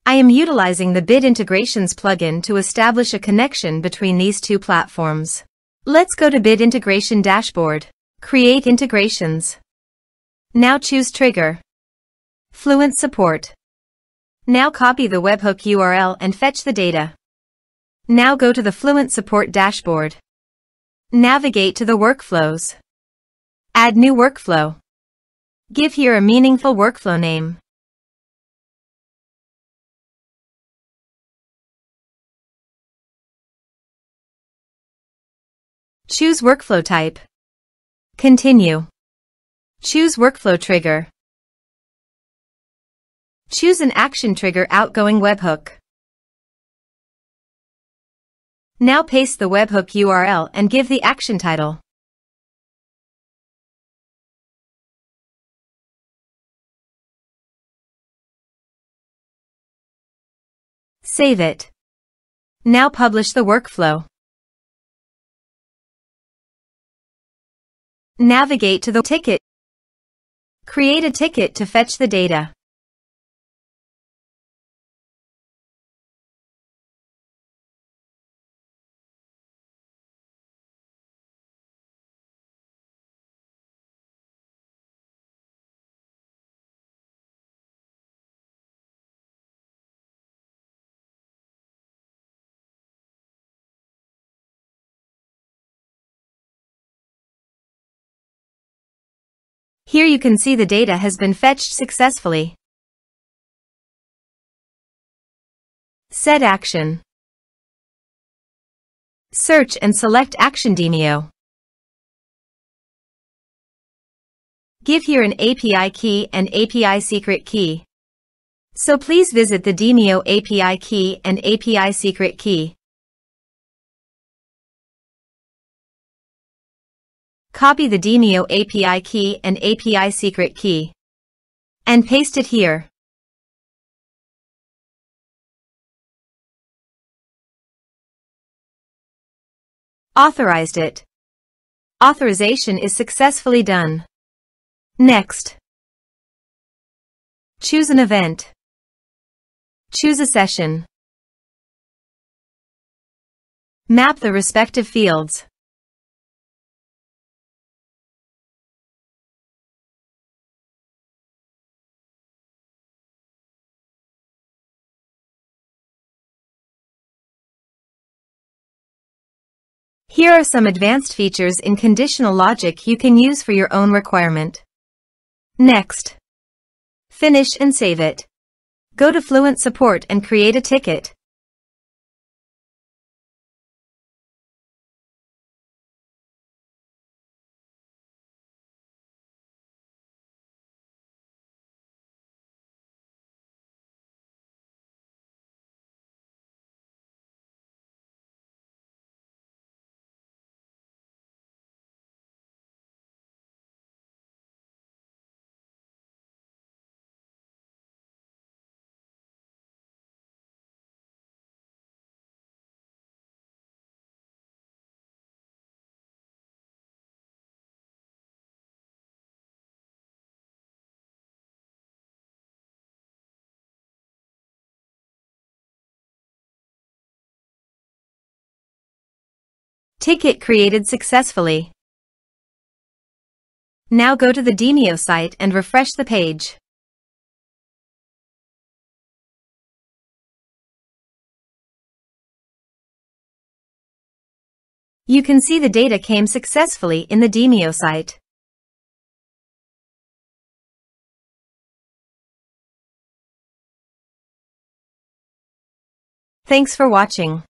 I am utilizing the Bit Integrations plugin to establish a connection between these two platforms. Let's go to Bit Integration Dashboard. Create integrations. Now choose Trigger. Fluent Support. Now copy the webhook URL and fetch the data. Now go to the Fluent Support dashboard. Navigate to the workflows. Add new workflow. Give here a meaningful workflow name. Choose workflow type. Continue. Choose workflow trigger. Choose an action trigger outgoing webhook. Now paste the webhook URL and give the action title. Save it. Now publish the workflow. Navigate to the ticket. Create a ticket to fetch the data. Here you can see the data has been fetched successfully. Set action. Search and select Action Demio. Give here an API key and API secret key. So please visit the Demio API key and API secret key. Copy the Demio API key and API secret key and paste it here. Authorized it. Authorization is successfully done. Next. Choose an event. Choose a session. Map the respective fields. Here are some advanced features in conditional logic you can use for your own requirement. Next. Finish and save it. Go to Fluent Support and create a ticket. Ticket created successfully. Now go to the Demio site and refresh the page. You can see the data came successfully in the Demio site. Thanks for watching.